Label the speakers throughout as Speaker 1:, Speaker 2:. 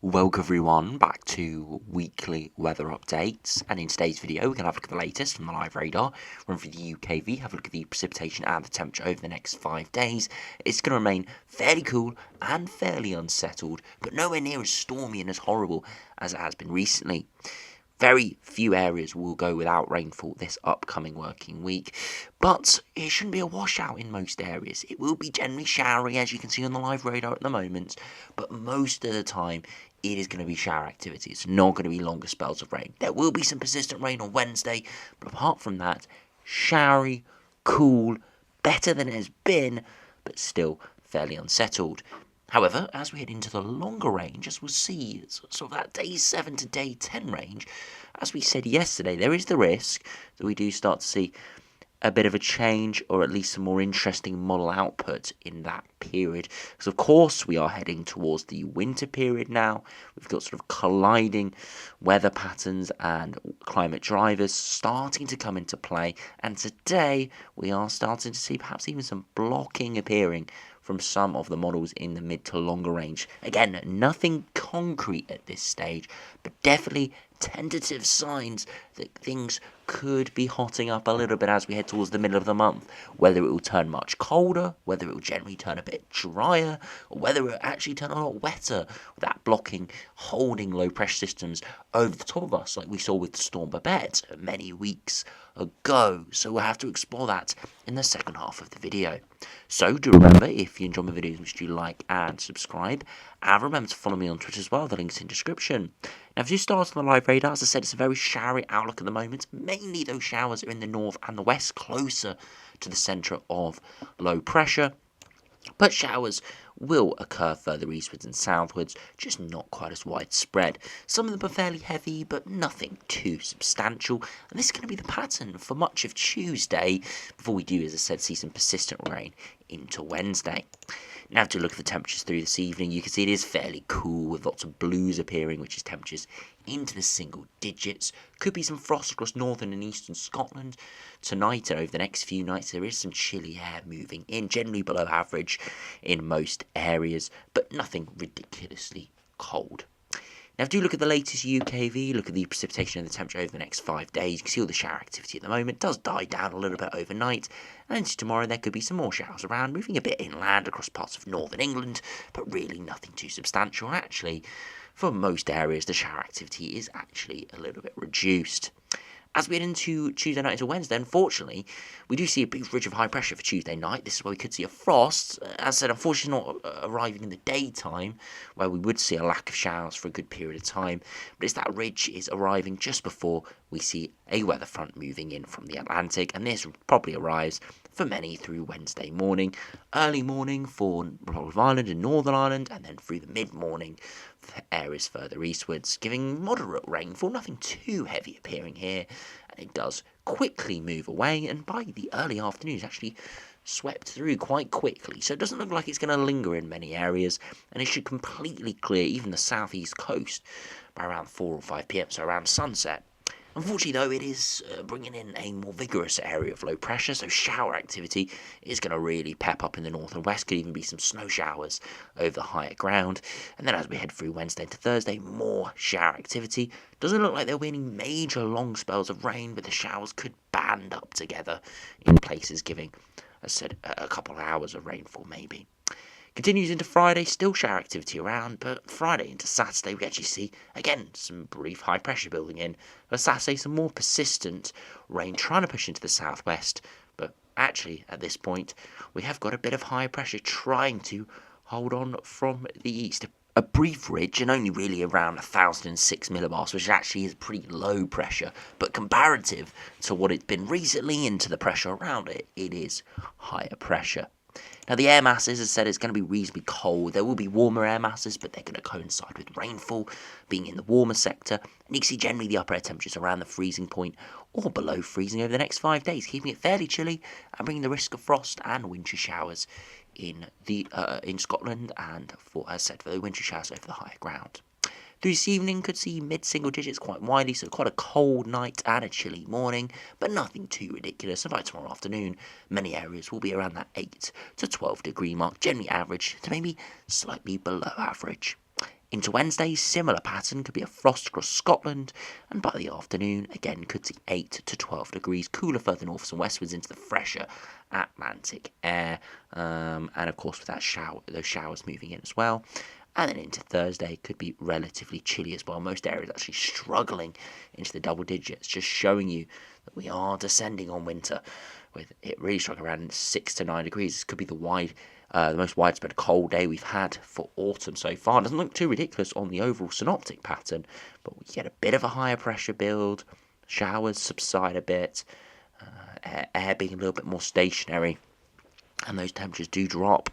Speaker 1: Welcome everyone back to weekly weather updates, and in today's video we're going to have a look at the latest from the live radar, run through the UKV, have a look at the precipitation and the temperature over the next 5 days. It's going to remain fairly cool and fairly unsettled, but nowhere near as stormy and as horrible as it has been recently. Very few areas will go without rainfall this upcoming working week, but it shouldn't be a washout in most areas. It will be generally showery, as you can see on the live radar at the moment, but most of the time it is going to be shower activity. It's not going to be longer spells of rain. There will be some persistent rain on Wednesday, but apart from that, showery, cool, better than it has been, but still fairly unsettled. However, as we head into the longer range, as we'll see, sort of that day 7 to day 10 range, as we said yesterday, there is the risk that we do start to see a bit of a change, or at least some more interesting model output in that period. Because of course we are heading towards the winter period now. We've got sort of colliding weather patterns and climate drivers starting to come into play, and today we are starting to see perhaps even some blocking appearing from some of the models in the mid to longer range. Again, nothing concrete at this stage, but definitely tentative signs that things could be hotting up a little bit as we head towards the middle of the month. Whether it will turn much colder, whether it will generally turn a bit drier, or whether it will actually turn a lot wetter, with that blocking, holding low pressure systems over the top of us, like we saw with Storm Babet many weeks ago. So we'll have to explore that in the second half of the video. So do remember, if you enjoy my videos, make sure you like and subscribe, and remember to follow me on Twitter as well. The link's in the description. Now, if you start on the live radar, as I said, it's a very showery outlook at the moment. Mainly those showers are in the north and the west, closer to the centre of low pressure. But showers will occur further eastwards and southwards, just not quite as widespread. Some of them are fairly heavy, but nothing too substantial. And this is going to be the pattern for much of Tuesday, before we do, as I said, see some persistent rain into Wednesday. Now, to look at the temperatures through this evening, you can see it is fairly cool, with lots of blues appearing, which is temperatures into the single digits. Could be some frost across northern and eastern Scotland. Tonight and over the next few nights, there is some chilly air moving in, generally below average in most areas, but nothing ridiculously cold. Now, if you look at the latest UKV, look at the precipitation and the temperature over the next 5 days, you can see all the shower activity at the moment. It does die down a little bit overnight, and into tomorrow there could be some more showers around, moving a bit inland across parts of northern England, but really nothing too substantial. And actually, for most areas, the shower activity is actually a little bit reduced. As we head into Tuesday night into Wednesday, unfortunately, we do see a big ridge of high pressure for Tuesday night. This is where we could see a frost. As I said, unfortunately not arriving in the daytime, where we would see a lack of showers for a good period of time. But it's that ridge is arriving just before we see a weather front moving in from the Atlantic. And this probably arrives for many through Wednesday morning, early morning for Republic of Ireland and Northern Ireland, and then through the mid-morning for areas further eastwards, giving moderate rainfall, nothing too heavy appearing here, and it does quickly move away, and by the early afternoon it's actually swept through quite quickly, so it doesn't look like it's going to linger in many areas, and it should completely clear even the southeast coast by around 4 or 5 p.m, so around sunset. Unfortunately, though, it is bringing in a more vigorous area of low pressure, so shower activity is going to really pep up in the north and west. Could even be some snow showers over the higher ground. And then as we head through Wednesday into Thursday, more shower activity. Doesn't look like there'll be any major long spells of rain, but the showers could band up together in places, giving, as I said, a couple of hours of rainfall maybe. Continues into Friday, still shower activity around, but Friday into Saturday we actually see, again, some brief high pressure building in. But Saturday, some more persistent rain trying to push into the southwest, but actually, at this point, we have got a bit of high pressure trying to hold on from the east. A brief ridge, and only really around 1,006 millibars, which actually is pretty low pressure, but comparative to what it's been recently into the pressure around it, it is higher pressure. Now, the air masses, as I said, it's going to be reasonably cold. There will be warmer air masses, but they're going to coincide with rainfall being in the warmer sector. And you can see generally the upper air temperatures around the freezing point or below freezing over the next 5 days, keeping it fairly chilly and bringing the risk of frost and winter showers in Scotland, and for, as I said, for the winter showers over the higher ground. Through this evening, could see mid-single digits quite widely, so quite a cold night and a chilly morning, but nothing too ridiculous. And by tomorrow afternoon, many areas will be around that 8 to 12 degree mark, generally average to maybe slightly below average. Into Wednesday, similar pattern, could be a frost across Scotland, and by the afternoon, again, could see 8 to 12 degrees, cooler further northwards and westwards into the fresher Atlantic air, and of course with those showers moving in as well. And then into Thursday, could be relatively chilly as well. Most areas actually struggling into the double digits, just showing you that we are descending on winter, with it really struck around 6 to 9 degrees. This could be the most widespread cold day we've had for autumn so far. It doesn't look too ridiculous on the overall synoptic pattern, but we get a bit of a higher pressure build, showers subside a bit, air being a little bit more stationary, and those temperatures do drop.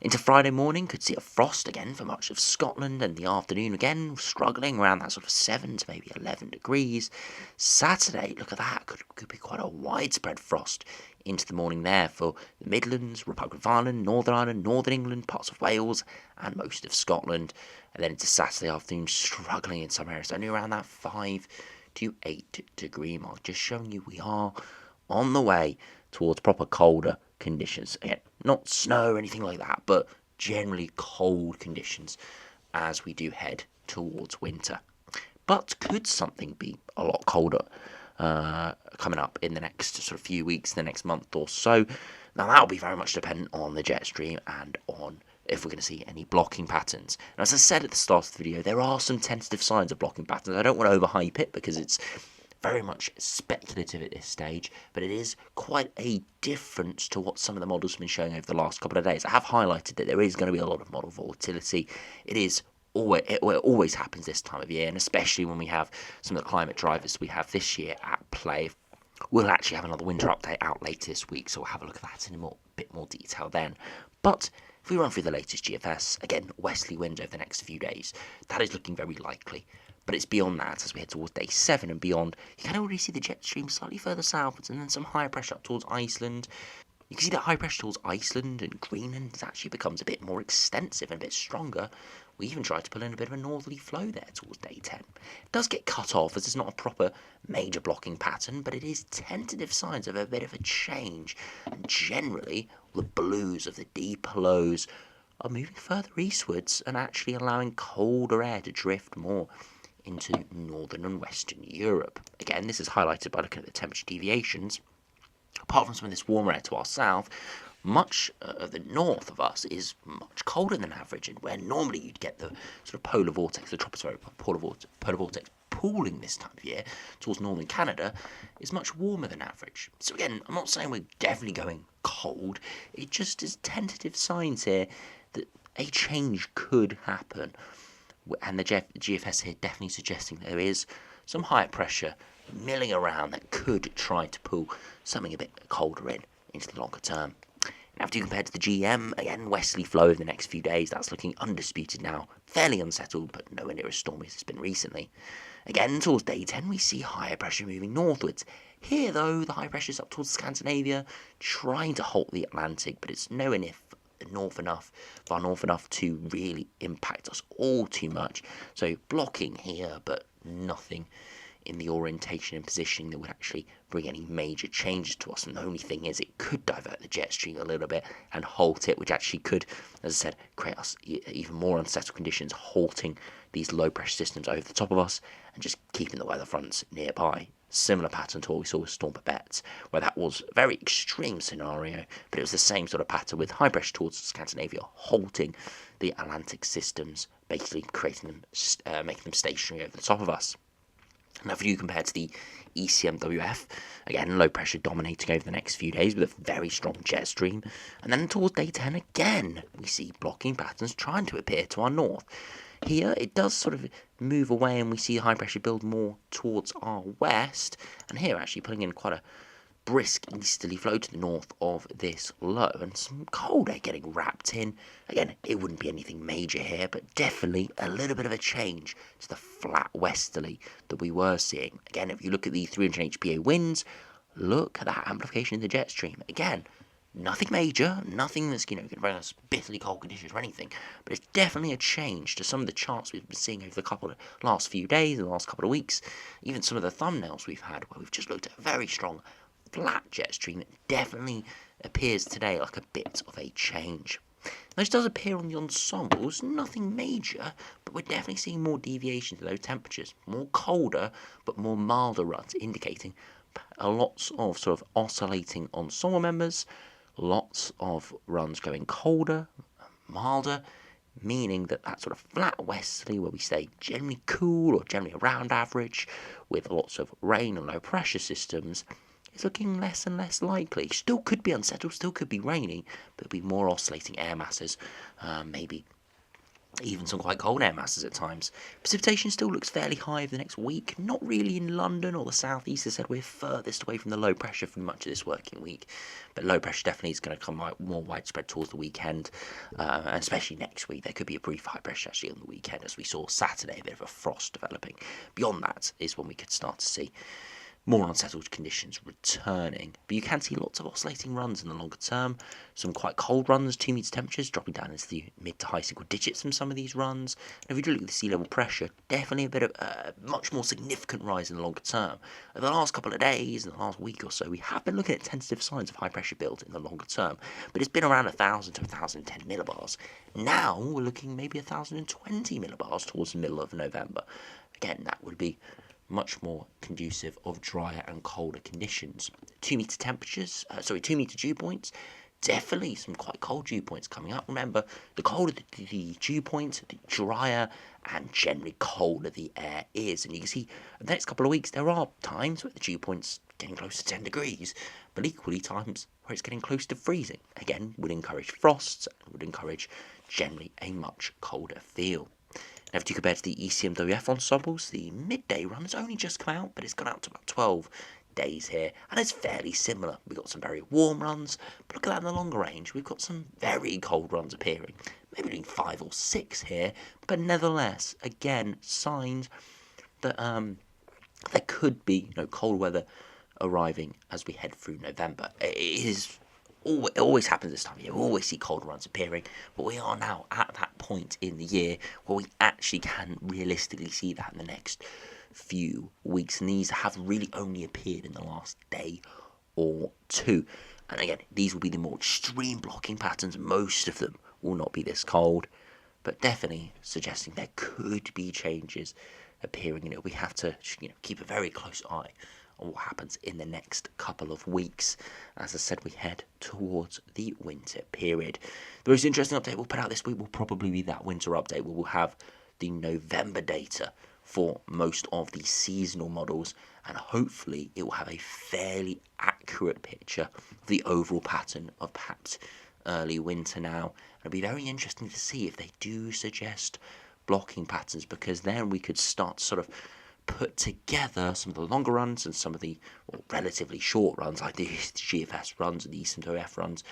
Speaker 1: Into Friday morning, could see a frost again for much of Scotland, and the afternoon again struggling around that sort of 7 to maybe 11 degrees. Saturday, look at that, could be quite a widespread frost into the morning there for the Midlands, Republic of Ireland, Northern England, parts of Wales, and most of Scotland. And then into Saturday afternoon, struggling in some areas, only around that 5 to 8 degree mark, just showing you we are on the way towards proper colder conditions. Again, not snow or anything like that, but generally cold conditions as we do head towards winter. But could something be a lot colder coming up in the next sort of few weeks, the next month or so? Now that'll be very much dependent on the jet stream and on if we're going to see any blocking patterns. And as I said at the start of the video, there are some tentative signs of blocking patterns. I don't want to overhype it because it's very much speculative at this stage, but it is quite a difference to what some of the models have been showing over the last couple of days. I have highlighted that there is going to be a lot of model volatility. It always happens this time of year, and especially when we have some of the climate drivers we have this year at play. We'll actually have another winter update out later this week, so we'll have a look at that in a bit more detail then. But if we run through the latest GFS, again, westerly winds over the next few days, that is looking very likely. But it's beyond that as we head towards day 7 and beyond. You can already see the jet stream slightly further southwards, and then some higher pressure up towards Iceland. You can see that high pressure towards Iceland and Greenland actually becomes a bit more extensive and a bit stronger. We even tried to pull in a bit of a northerly flow there towards day 10. It does get cut off as it's not a proper major blocking pattern, but it is tentative signs of a bit of a change. And generally, the blues of the deep lows are moving further eastwards and actually allowing colder air to drift more into northern and western Europe. Again, this is highlighted by looking at the temperature deviations. Apart from some of this warmer air to our south, much of the north of us is much colder than average, and where normally you'd get the sort of polar vortex, the tropospheric polar vortex pooling this time of year towards northern Canada, is much warmer than average. So again, I'm not saying we're definitely going cold, it just is tentative signs here that a change could happen. And the GFS here definitely suggesting there is some higher pressure milling around that could try to pull something a bit colder into the longer term. Now, if you compare to the GM, again, westerly flow over the next few days, that's looking undisputed now, fairly unsettled, but nowhere near as stormy as it's been recently. Again, towards day 10, we see higher pressure moving northwards. Here, though, the high pressure is up towards Scandinavia, trying to halt the Atlantic, but it's nowhere near far north enough to really impact us all too much. So blocking here, but nothing in the orientation and positioning that would actually bring any major changes to us. And the only thing is it could divert the jet stream a little bit and halt it, which actually could, as I said, create us even more unsettled conditions, halting these low pressure systems over the top of us and just keeping the weather fronts nearby. Similar pattern to what we saw with Storm Babet, where that was a very extreme scenario, but it was the same sort of pattern with high pressure towards Scandinavia, halting the Atlantic systems, basically creating them, making them stationary over the top of us. Now, if you compare to the ECMWF, again, low pressure dominating over the next few days with a very strong jet stream, and then towards day 10 again, we see blocking patterns trying to appear to our north. Here, it does sort of move away and we see high pressure build more towards our west, and here actually pulling in quite a brisk easterly flow to the north of this low, and some cold air getting wrapped in. Again, it wouldn't be anything major here, but definitely a little bit of a change to the flat westerly that we were seeing. Again, if you look at the 300 HPA winds, look at that amplification in the jet stream. Again, nothing major, nothing that's going to bring us bitterly cold conditions or anything, but it's definitely a change to some of the charts we've been seeing over the last few days, the last couple of weeks, even some of the thumbnails we've had where we've just looked at a very strong flat jet stream. It definitely appears today like a bit of a change. This does appear on the ensembles, nothing major, but we're definitely seeing more deviation to those temperatures. More colder, but more milder runs, indicating lots of sort of oscillating ensemble members, lots of runs going colder, milder, meaning that that sort of flat westerly where we stay generally cool or generally around average with lots of rain and low pressure systems is looking less and less likely. Still could be unsettled, still could be raining, but it'll be more oscillating air masses, maybe even some quite cold air masses at times. Precipitation still looks fairly high over the next week, not really in London or the southeast. As I said, we're furthest away from the low pressure for much of this working week, but low pressure definitely is going to come out more widespread towards the weekend, and especially next week. There could be a brief high pressure actually on the weekend, as we saw Saturday, a bit of a frost developing. Beyond that is when we could start to see more unsettled conditions returning. But you can see lots of oscillating runs in the longer term. Some quite cold runs, 2 metre temperatures dropping down into the mid to high single digits from some of these runs. And if we do look at the sea level pressure, definitely a bit of a much more significant rise in the longer term. Over the last couple of days, in the last week or so, we have been looking at tentative signs of high pressure build in the longer term. But it's been around 1,000 to 1,010 millibars. Now we're looking maybe 1,020 millibars towards the middle of November. Again, that would be much more conducive of drier and colder conditions. 2 metre temperatures, 2 metre dew points, definitely some quite cold dew points coming up. Remember, the colder the dew point, the drier and generally colder the air is. And you can see in the next couple of weeks there are times where the dew point's getting close to 10 degrees, but equally times where it's getting close to freezing. Again, would encourage frosts and would encourage generally a much colder feel. Now, if you compare to the ECMWF ensembles, the midday run has only just come out, but it's gone out to about 12 days here, and it's fairly similar. We've got some very warm runs, but look at that in the longer range. We've got some very cold runs appearing, maybe doing 5 or 6 here, but nevertheless, again, signs that there could be cold weather arriving as we head through November. It always happens this time of year. We always see cold runs appearing, but we are now at that point in the year where we actually can realistically see that in the next few weeks, and these have really only appeared in the last day or two. And again, these will be the more extreme blocking patterns. Most of them will not be this cold, but definitely suggesting there could be changes appearing. We have to keep a very close eye on what happens in the next couple of weeks. As I said, we head towards the winter period. The most interesting update we'll put out this week will probably be that winter update, where we'll have the November data for most of the seasonal models, and hopefully it will have a fairly accurate picture of the overall pattern of perhaps early winter now. It'll be very interesting to see if they do suggest blocking patterns, because then we could start to sort of put together some of the longer runs and some of the relatively short runs, like the GFS runs and the ECMWF runs.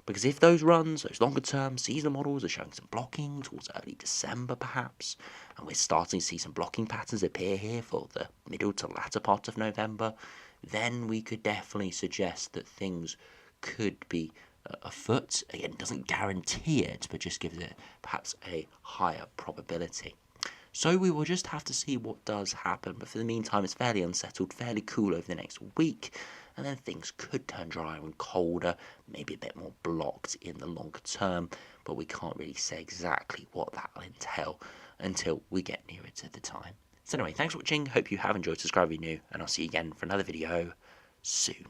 Speaker 1: Because if those runs, those longer term seasonal models, are showing some blocking towards early December perhaps, and we're starting to see some blocking patterns appear here for the middle to latter part of November, then we could definitely suggest that things could be afoot. Again, it doesn't guarantee it, but just gives it perhaps a higher probability. So we will just have to see what does happen, but for the meantime it's fairly unsettled, fairly cool over the next week, and then things could turn drier and colder, maybe a bit more blocked in the longer term, but we can't really say exactly what that will entail until we get nearer to the time. So anyway, thanks for watching, hope you have enjoyed, subscribe if you're new, and I'll see you again for another video soon.